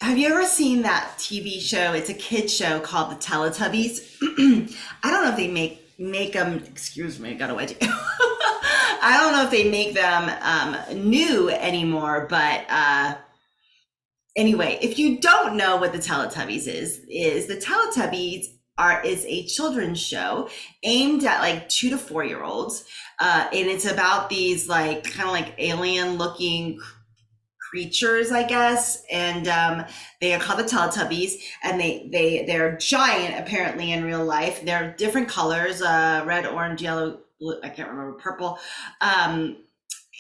Have you ever seen that TV show? It's a kid show called the Teletubbies. I don't know if they make them. Excuse me, I got a wedgie. I don't know if they make them new anymore, but anyway, if you don't know what the Teletubbies is the Teletubbies is a children's show aimed at like 2 to 4 year olds, and it's about these like kind of like alien looking creatures, I guess, and they are called the Teletubbies, and they're giant apparently in real life. They're different colors, red, orange, yellow, blue, I can't remember, purple, um,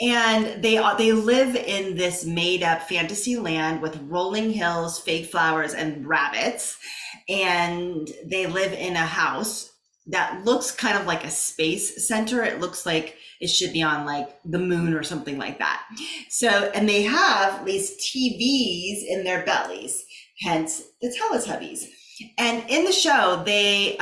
and they live in this made up fantasy land with rolling hills, fake flowers, and rabbits, and they live in a house that looks kind of like a space center. It looks like it should be on like the moon or something like that. So, and they have these TVs in their bellies, hence the Teletubbies. And in the show, they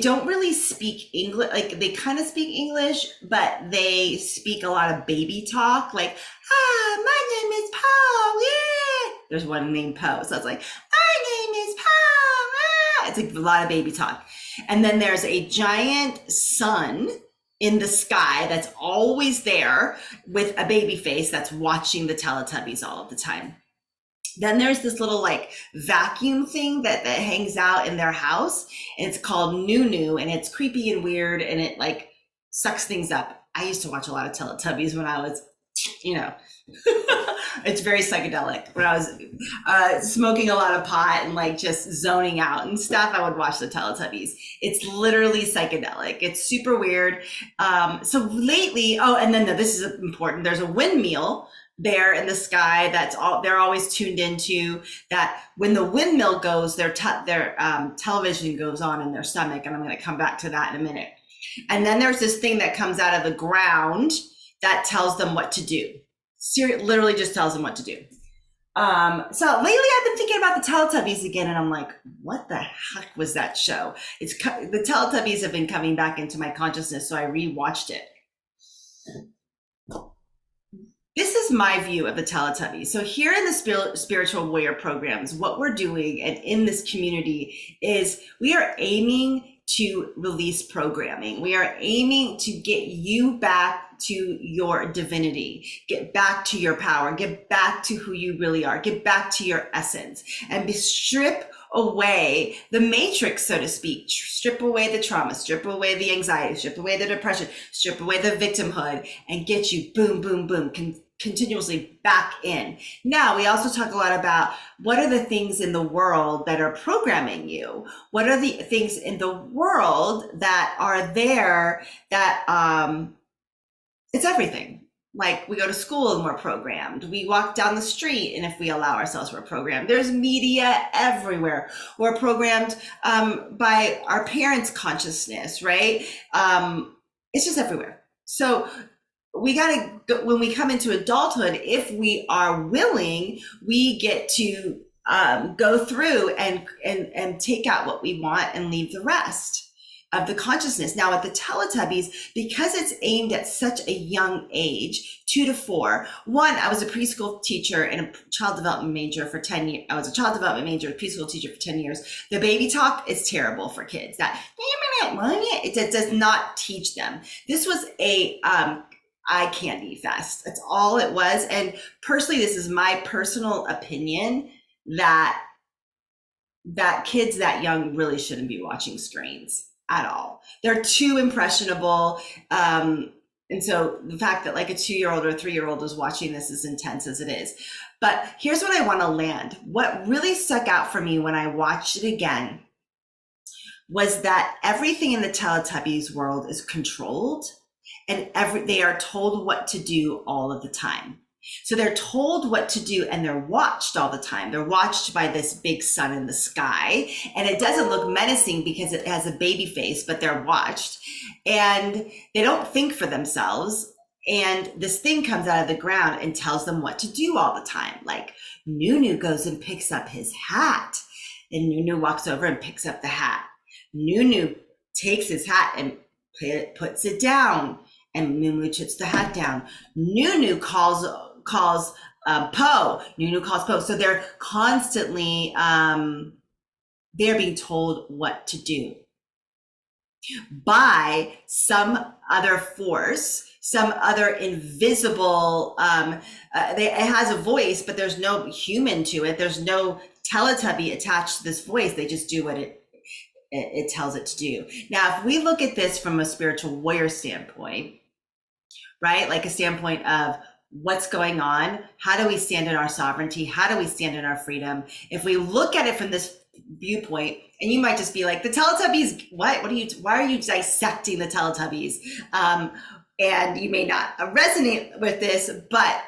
don't really speak English. Like they kind of speak English, but they speak a lot of baby talk. Like, my name is Paul. Yeah. There's one named Poe, so it's like, my name is Paul. Ah. It's like a lot of baby talk. And then there's a giant sun in the sky that's always there with a baby face that's watching the Teletubbies all of the time. Then there's this little like vacuum thing that hangs out in their house, and it's called Nunu, and it's creepy and weird, and it like sucks things up. I used to watch a lot of Teletubbies when I was, you know, it's very psychedelic. When I was smoking a lot of pot and like just zoning out and stuff, I would watch the Teletubbies. It's literally psychedelic. It's super weird. So lately, oh, and then this is important. There's a windmill there in the sky that's all they're always tuned into. That when the windmill goes, their television goes on in their stomach, and I'm going to come back to that in a minute. And then there's this thing that comes out of the ground that tells them what to do. Literally just tells them what to do. So lately I've been thinking about the Teletubbies again, and I'm like, what the heck was that show? The Teletubbies have been coming back into my consciousness, so I rewatched it. This is my view of the Teletubbies. So here in the spiritual warrior programs, what we're doing and in this community is we are aiming to release programming. We are aiming to get you back to your divinity, get back to your power, get back to who you really are, get back to your essence, and strip away the matrix, so to speak, strip away the trauma, strip away the anxiety, strip away the depression, strip away the victimhood, and get you boom, boom, boom, continuously back in. Now, we also talk a lot about what are the things in the world that are programming you? What are the things in the world that are there that, it's everything. Like we go to school and we're programmed. We walk down the street, and if we allow ourselves, we're programmed. There's media everywhere. We're programmed by our parents' consciousness, right? It's just everywhere. So we got to, when we come into adulthood, if we are willing, we get to go through and take out what we want and leave the rest of the consciousness. Now at the Teletubbies, because it's aimed at such a young age, 2 to 4. One, I was a preschool teacher and a child development major for 10 years. I was a child development major, preschool teacher for 10 years. The baby talk is terrible for kids. It does not teach them. This was a eye candy fest. That's all it was. And personally, this is my personal opinion that kids that young really shouldn't be watching screens at all. They're too impressionable. And so the fact that like a 2-year-old or a 3-year-old is watching this as intense as it is. But here's what I want to land. What really stuck out for me when I watched it again was that everything in the Teletubbies world is controlled, and they are told what to do all of the time. So they're told what to do, and they're watched all the time. They're watched by this big sun in the sky, and it doesn't look menacing because it has a baby face, but they're watched, and they don't think for themselves. And this thing comes out of the ground and tells them what to do all the time. Like Nunu goes and picks up his hat, and Nunu walks over and picks up the hat. Nunu takes his hat and puts it down, and Nunu puts the hat down. Nunu calls Poe. Nunu calls Poe. So they're constantly, they're being told what to do by some other force, some other invisible, it has a voice, but there's no human to it. There's no Teletubby attached to this voice. They just do what it tells it to do. Now, if we look at this from a spiritual warrior standpoint, right? Like a standpoint of what's going on, how do we stand in our sovereignty? How do we stand in our freedom? If we look at it from this viewpoint, and you might just be like, the Teletubbies, why are you dissecting the Teletubbies? And you may not resonate with this, but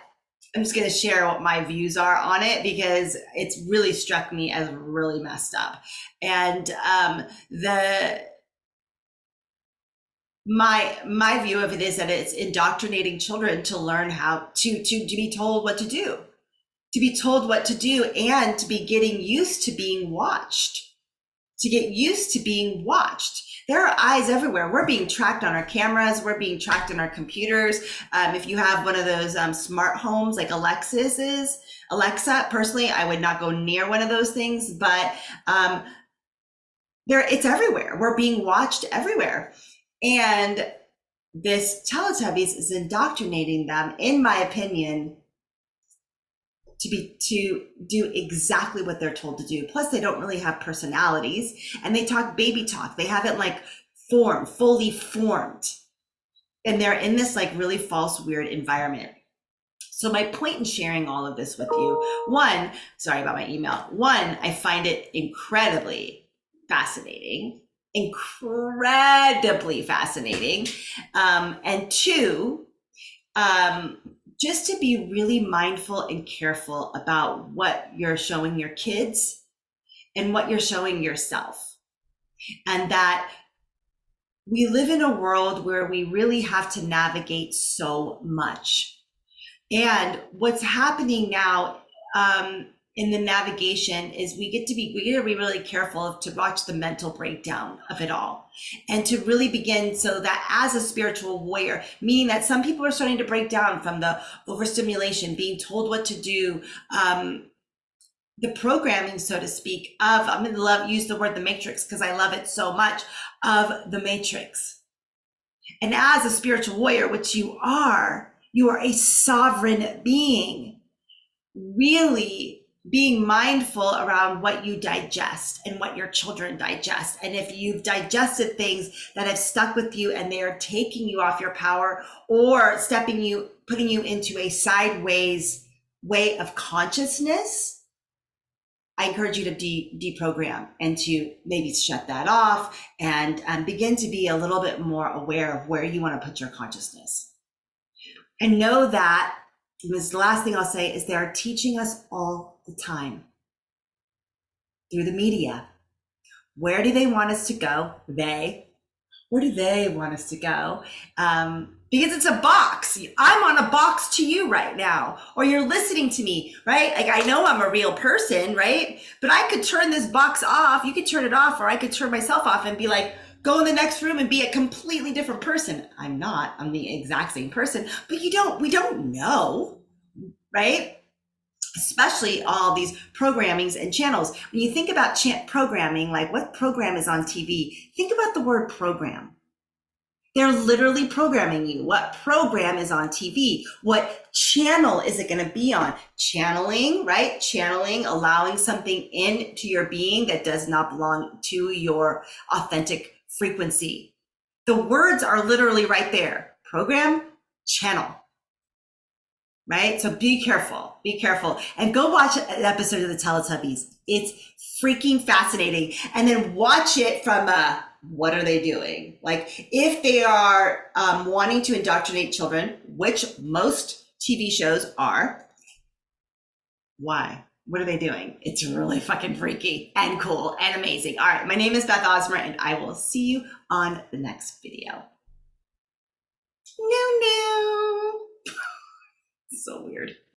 I'm just going to share what my views are on it because it's really struck me as really messed up. And my view of it is that it's indoctrinating children to learn how to be told what to do, and to be getting used to being watched, There are eyes everywhere. We're being tracked on our cameras. We're being tracked on our computers. If you have one of those smart homes like Alexa, personally, I would not go near one of those things, but it's everywhere. We're being watched everywhere. And this Teletubbies is indoctrinating them, in my opinion, to do exactly what they're told to do. Plus, they don't really have personalities, and they talk baby talk. They haven't like fully formed, and they're in this like really false, weird environment. So my point in sharing all of this with you, one, sorry about my email. One, I find it incredibly fascinating. And two, just to be really mindful and careful about what you're showing your kids and what you're showing yourself. And that we live in a world where we really have to navigate so much. And what's happening now in the navigation is we get to be really careful to watch the mental breakdown of it all, and to really begin, so that as a spiritual warrior, meaning that some people are starting to break down from the overstimulation, being told what to do, the programming, so to speak, of, I'm going to use the word the matrix because I love it so much, of the matrix. And as a spiritual warrior, which you are a sovereign being, really being mindful around what you digest and what your children digest. And if you've digested things that have stuck with you and they are taking you off your power or putting you into a sideways way of consciousness, I encourage you to deprogram and to maybe shut that off and begin to be a little bit more aware of where you want to put your consciousness. And know that, and this is the last thing I'll say, is they are teaching us all the time through the media. Where do they want us to go? Where do they want us to go? Because it's a box. I'm on a box to you right now, or you're listening to me, right? Like, I know I'm a real person, right? But I could turn this box off. You could turn it off, or I could turn myself off and be like, go in the next room and be a completely different person. I'm not. I'm the exact same person. But we don't know, right? Especially all these programmings and channels. When you think about programming, like what program is on TV, think about the word program. They're literally programming you. What program is on TV? What channel is it going to be on? Channeling, right? Channeling, allowing something into your being that does not belong to your authentic frequency. The words are literally right there. Program, channel. Right? So be careful, and go watch an episode of the Teletubbies. It's freaking fascinating. And then watch it from what are they doing? Like, if they are wanting to indoctrinate children, which most TV shows are, why? What are they doing? It's really fucking freaky and cool and amazing. All right, my name is Beth Osmer, and I will see you on the next video. No. So weird.